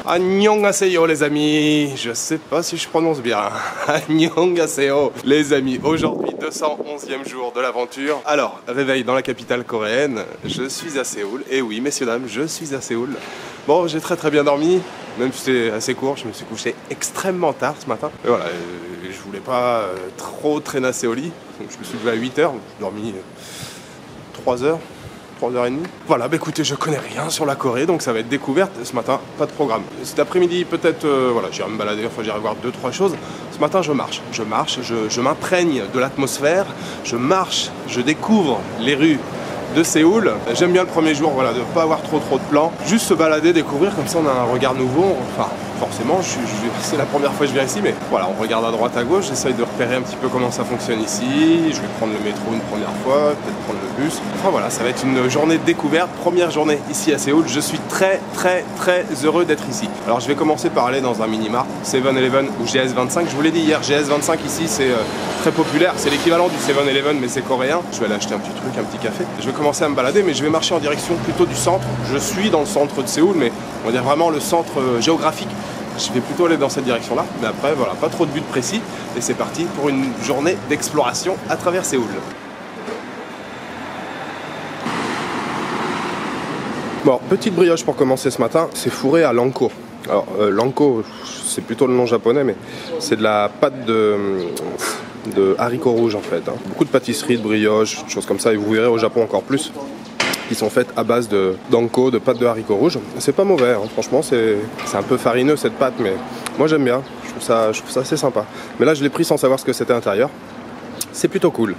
Annyeonghaseyo les amis, je sais pas si je prononce bien. Annyeonghaseyo les amis, aujourd'hui 211e jour de l'aventure. Alors, réveil dans la capitale coréenne, je suis à Séoul. Et oui messieurs dames, je suis à Séoul. Bon, j'ai très bien dormi, même si c'était assez court, je me suis couché extrêmement tard ce matin. Et voilà, je voulais pas trop traînasser au lit, donc je me suis levé à 8h, j'ai dormi 3h. 3h30. Voilà, bah écoutez, je connais rien sur la Corée, donc ça va être découverte. Ce matin, pas de programme. Cet après-midi, peut-être, voilà, j'irai me balader, enfin j'irai voir 2-3 choses. Ce matin, je marche, je m'imprègne de l'atmosphère, je marche, je découvre les rues de Séoul. J'aime bien le premier jour, voilà, de ne pas avoir trop de plans. Juste se balader, découvrir, comme ça on a un regard nouveau. Enfin, forcément, c'est la première fois que je viens ici, mais voilà, on regarde à droite, à gauche, j'essaye de repérer un petit peu comment ça fonctionne ici. Je vais prendre le métro une première fois, peut-être prendre le bus. Enfin voilà, ça va être une journée de découverte, première journée ici à Séoul. Je suis très heureux d'être ici. Alors je vais commencer par aller dans un mini-mart, 7-Eleven ou GS25. Je vous l'ai dit hier, GS25 ici c'est très populaire, c'est l'équivalent du 7-Eleven mais c'est coréen. Je vais aller acheter un petit truc, un petit café. Je vais commencer à me balader, mais je vais marcher en direction plutôt du centre. Je suis dans le centre de Séoul, mais on va dire vraiment le centre géographique. Je vais plutôt aller dans cette direction-là, mais après, voilà, pas trop de but précis. Et c'est parti pour une journée d'exploration à travers Séoul. Bon, petite brioche pour commencer ce matin, c'est fourré à lanko. Alors, lanko, c'est plutôt le nom japonais, mais c'est de la pâte de haricots rouges en fait. Hein. Beaucoup de pâtisseries, de brioches, choses comme ça, et vous verrez au Japon encore plus, qui sont faites à base d'anko, de pâte de haricots rouges. C'est pas mauvais, hein. Franchement, c'est un peu farineux cette pâte, mais moi j'aime bien, je trouve ça assez sympa. Mais là je l'ai pris sans savoir ce que c'était à l'intérieur, c'est plutôt cool.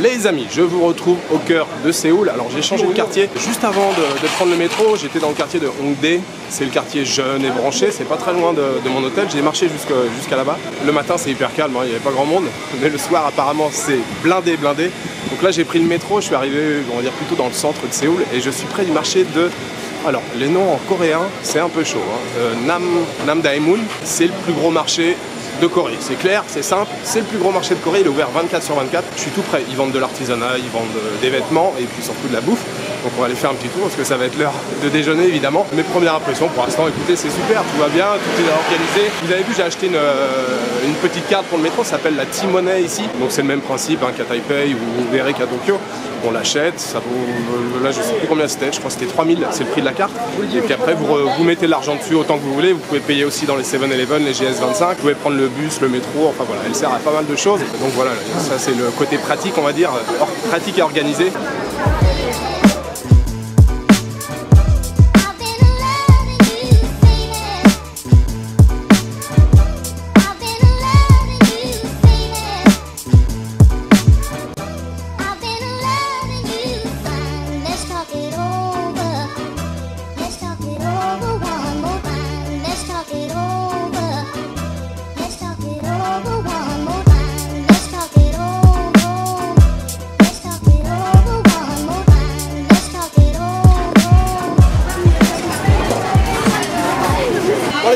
Les amis, je vous retrouve au cœur de Séoul. Alors j'ai changé de quartier juste avant de prendre le métro. J'étais dans le quartier de Hongdae. C'est le quartier jeune et branché. C'est pas très loin de mon hôtel. J'ai marché jusqu'à là-bas. Le matin c'est hyper calme, hein, il n'y avait pas grand monde. Mais le soir apparemment c'est blindé. Donc là j'ai pris le métro. Je suis arrivé, on va dire, plutôt dans le centre de Séoul. Et je suis près du marché de... Alors les noms en coréen c'est un peu chaud. Hein. Namdaemun, c'est le plus gros marché de Corée. C'est clair, c'est simple, c'est le plus gros marché de Corée, il est ouvert 24/24. Je suis tout prêt, ils vendent de l'artisanat, ils vendent des vêtements et puis surtout de la bouffe. Donc on va aller faire un petit tour parce que ça va être l'heure de déjeuner évidemment. Mes premières impressions pour l'instant, écoutez, c'est super, tout va bien, tout est organisé. Vous avez vu, j'ai acheté une petite carte pour le métro, ça s'appelle la T-Money ici. Donc c'est le même principe hein, qu'à Taipei ou vous verrez qu'à Tokyo. On l'achète, ça vaut, là je sais plus combien c'était, je crois que c'était 3000, c'est le prix de la carte. Et puis après vous mettez l'argent dessus autant que vous voulez, vous pouvez payer aussi dans les 7-Eleven, les GS25, vous pouvez prendre le bus, le métro, enfin voilà, elle sert à pas mal de choses. Donc voilà, ça c'est le côté pratique on va dire, pratique et organisé.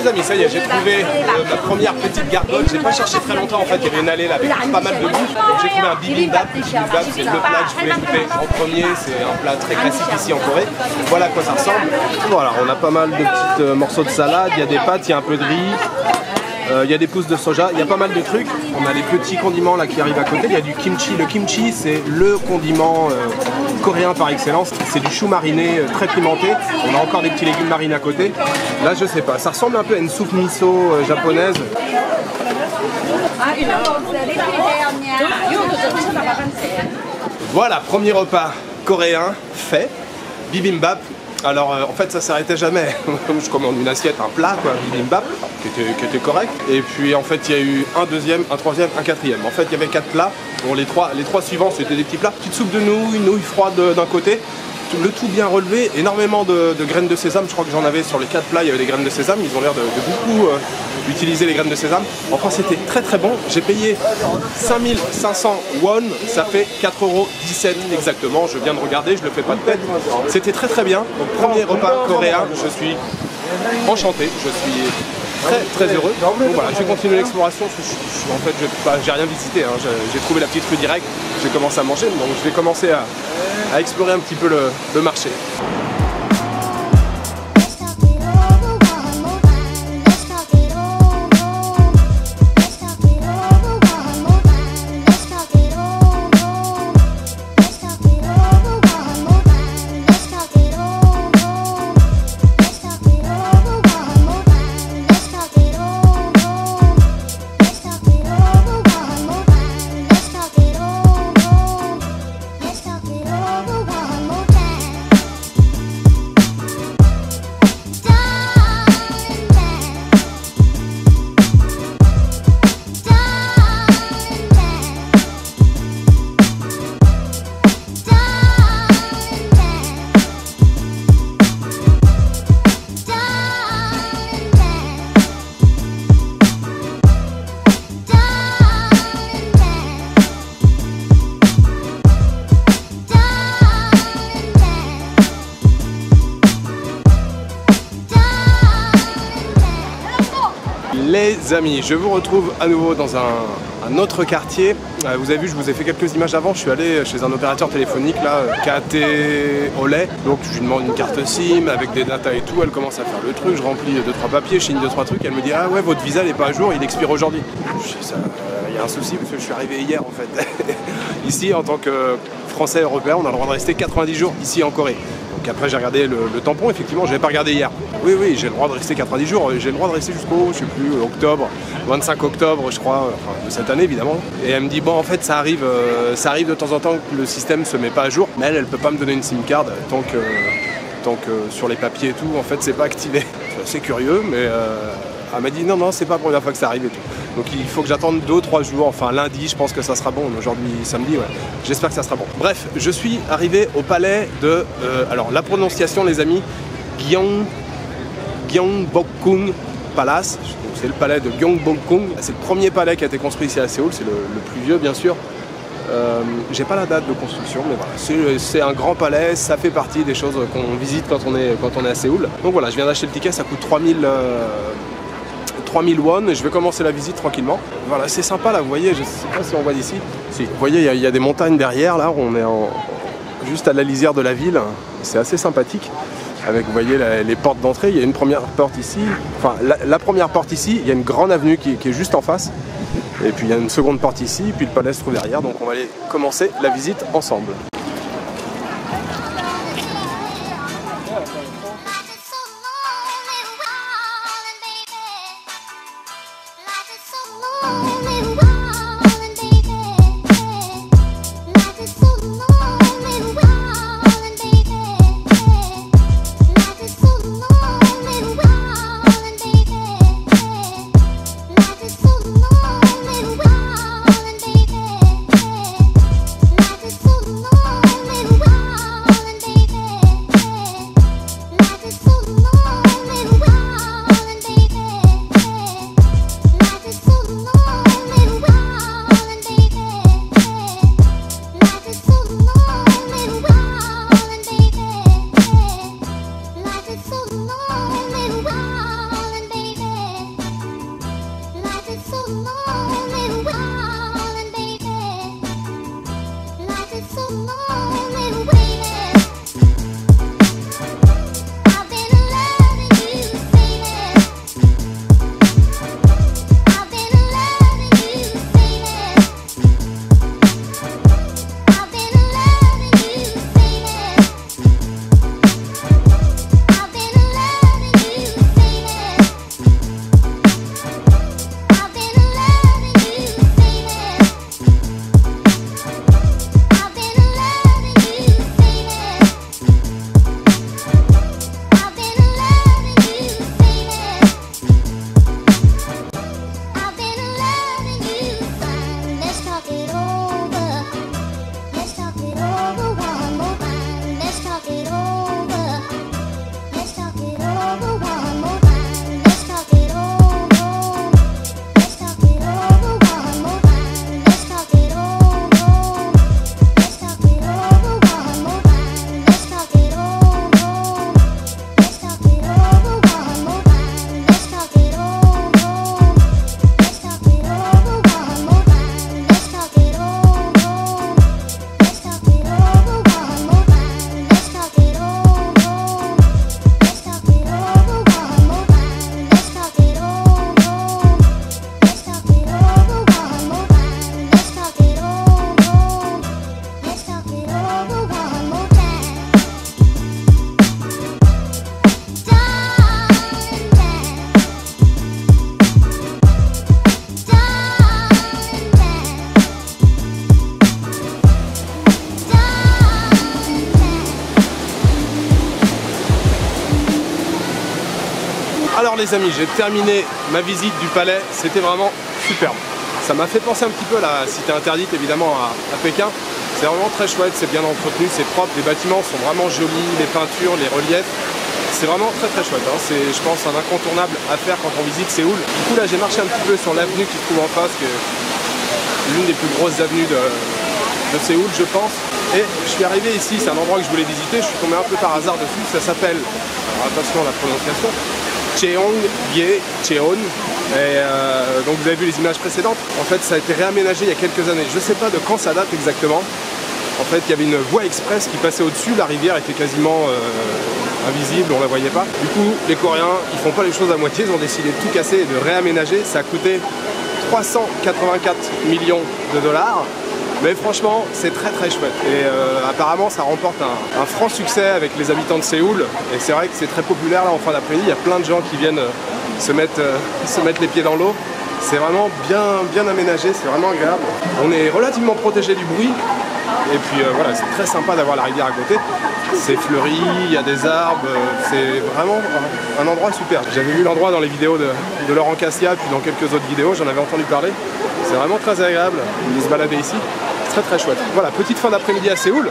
les amis, ça y est, j'ai trouvé ma première petite gargote. J'ai pas cherché très longtemps en fait, il y avait une allée là avec pas mal de bouffe. Donc j'ai trouvé un bibimbap. Bibimbap, c'est le plat que je voulais goûter en premier. C'est un plat très classique ici en Corée. Voilà à quoi ça ressemble. Voilà, on a pas mal de petits morceaux de salade, il y a des pâtes, il y a un peu de riz. Il y a des pousses de soja, il y a pas mal de trucs. On a les petits condiments là qui arrivent à côté. Il y a du kimchi. Le kimchi, c'est le condiment coréen par excellence. C'est du chou mariné très pimenté. On a encore des petits légumes marinés à côté. Là, je sais pas. Ça ressemble un peu à une soupe miso japonaise. Voilà, premier repas coréen fait. Bibimbap. Alors en fait ça s'arrêtait jamais, je commande une assiette, un plat quoi, bibimbap, qui était correct. Et puis en fait il y a eu un deuxième, un troisième, un quatrième. En fait il y avait 4 plats, bon, les trois suivants c'était des petits plats. Petite soupe de nouilles, une nouille froide d'un côté, le tout bien relevé, énormément de graines de sésame. Je crois que j'en avais sur les 4 plats, il y avait des graines de sésame, ils ont l'air de beaucoup utiliser les graines de sésame. Enfin c'était très très bon, j'ai payé 5500 won, ça fait 4,17 € exactement, je viens de regarder, je le fais pas de tête. C'était très très bien, donc premier repas coréen, je suis enchanté, je suis très très heureux. Donc voilà, je vais continuer l'exploration, en fait j'ai rien visité, hein. J'ai trouvé la petite rue directe, j'ai commencé à manger, donc je vais commencer à explorer un petit peu le marché. Les amis, je vous retrouve à nouveau dans un autre quartier. Vous avez vu, je vous ai fait quelques images avant. Je suis allé chez un opérateur téléphonique là, KT Olay. Donc je lui demande une carte SIM avec des datas et tout. Elle commence à faire le truc. Je remplis 2-3 papiers, je signe 2-3 trucs. Elle me dit ah ouais, votre visa n'est pas à jour, il expire aujourd'hui. Il y a un souci parce que je suis arrivé hier en fait. Ici, en tant que Français européen, on a le droit de rester 90 jours ici en Corée. Donc après j'ai regardé le tampon, effectivement, je n'avais pas regardé hier. Oui, j'ai le droit de rester 90 jours, j'ai le droit de rester jusqu'au, je sais plus, octobre, 25 octobre je crois, enfin, de cette année évidemment. Et elle me dit bon en fait ça arrive de temps en temps que le système se met pas à jour, mais elle peut pas me donner une SIM card tant que sur les papiers et tout, en fait c'est pas activé. C'est assez curieux, mais elle m'a dit non, c'est pas la première fois que ça arrive et tout. Donc il faut que j'attende 2-3 jours, enfin lundi je pense que ça sera bon, aujourd'hui samedi, ouais. J'espère que ça sera bon. Bref, je suis arrivé au palais de, alors la prononciation les amis, Gyeongbokgung Palace, c'est le palais de Gyeongbokgung. C'est le premier palais qui a été construit ici à Séoul, c'est le plus vieux bien sûr. J'ai pas la date de construction, mais voilà, c'est un grand palais, ça fait partie des choses qu'on visite quand on est à Séoul. Donc voilà, je viens d'acheter le ticket, ça coûte 3000 won et je vais commencer la visite tranquillement. Voilà, c'est sympa là, vous voyez, je sais pas si on voit d'ici. Si, vous voyez, il y a des montagnes derrière, là, on est juste à la lisière de la ville, c'est assez sympathique. Avec, vous voyez, les portes d'entrée, il y a une première porte ici, enfin la première porte ici, il y a une grande avenue qui est juste en face. Et puis il y a une seconde porte ici, puis le palais se trouve derrière, donc on va aller commencer la visite ensemble. No Alors les amis, j'ai terminé ma visite du palais, c'était vraiment superbe. Ça m'a fait penser un petit peu à la cité interdite évidemment à Pékin. C'est vraiment très chouette, c'est bien entretenu, c'est propre, les bâtiments sont vraiment jolis, les peintures, les reliefs. C'est vraiment très très chouette, hein. C'est je pense un incontournable à faire quand on visite Séoul. Du coup là j'ai marché un petit peu sur l'avenue qui se trouve en face, qui est l'une des plus grosses avenues de Séoul je pense. Et je suis arrivé ici, c'est un endroit que je voulais visiter, je suis tombé un peu par hasard dessus, ça s'appelle, attention à la prononciation, Cheonggyecheon. Et donc vous avez vu les images précédentes, en fait ça a été réaménagé il y a quelques années, je ne sais pas de quand ça date exactement. En fait il y avait une voie express qui passait au-dessus, la rivière était quasiment invisible, on la voyait pas. Du coup les Coréens ils font pas les choses à moitié, ils ont décidé de tout casser et de réaménager, ça a coûté 384 millions de dollars. Mais franchement, c'est très très chouette et apparemment ça remporte un franc succès avec les habitants de Séoul et c'est vrai que c'est très populaire là en fin d'après-midi, il y a plein de gens qui viennent se mettre les pieds dans l'eau. C'est vraiment bien aménagé, c'est vraiment agréable. On est relativement protégé du bruit et puis voilà, c'est très sympa d'avoir la rivière à côté. C'est fleuri, il y a des arbres, c'est vraiment un endroit super. J'avais vu l'endroit dans les vidéos de Laurent Cassia puis dans quelques autres vidéos, j'en avais entendu parler. C'est vraiment très agréable de se balader ici. Très très chouette. Voilà, petite fin d'après-midi à Séoul.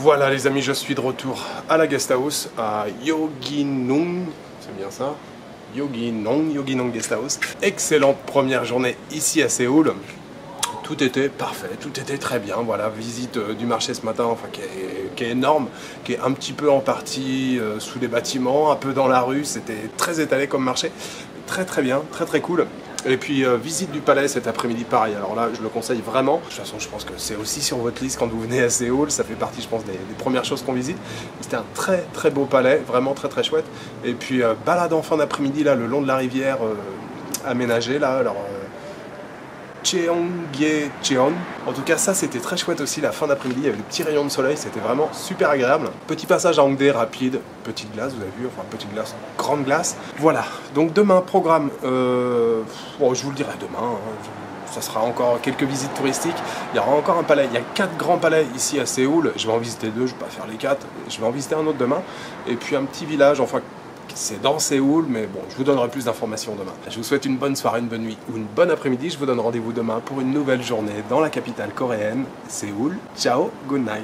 Voilà les amis, je suis de retour à la guest house à Yoginong, c'est bien ça, Yoginong Guest House. Excellente première journée ici à Séoul. Tout était parfait, tout était très bien. Voilà, visite du marché ce matin, enfin qui est énorme, qui est un petit peu en partie sous les bâtiments, un peu dans la rue. C'était très étalé comme marché, très bien, très cool. Et puis visite du palais cet après-midi pareil, alors là je le conseille vraiment. De toute façon je pense que c'est aussi sur votre liste quand vous venez à Séoul, ça fait partie je pense des premières choses qu'on visite. C'était un très beau palais, vraiment très chouette. Et puis balade en fin d'après-midi là le long de la rivière aménagée là, alors Cheonggyecheon. En tout cas ça c'était très chouette aussi, la fin d'après-midi il y avait des petits rayons de soleil, c'était vraiment super agréable. Petit passage à Hongdae rapide, petite glace vous avez vu, enfin petite glace, grande glace. Voilà, donc demain programme, bon, je vous le dirai demain, hein, ça sera encore quelques visites touristiques. Il y aura encore un palais, il y a 4 grands palais ici à Séoul, je vais en visiter 2, je vais pas faire les 4, je vais en visiter un autre demain. Et puis un petit village, enfin c'est dans Séoul, mais bon, je vous donnerai plus d'informations demain. Je vous souhaite une bonne soirée, une bonne nuit ou une bonne après-midi. Je vous donne rendez-vous demain pour une nouvelle journée dans la capitale coréenne, Séoul. Ciao, good night.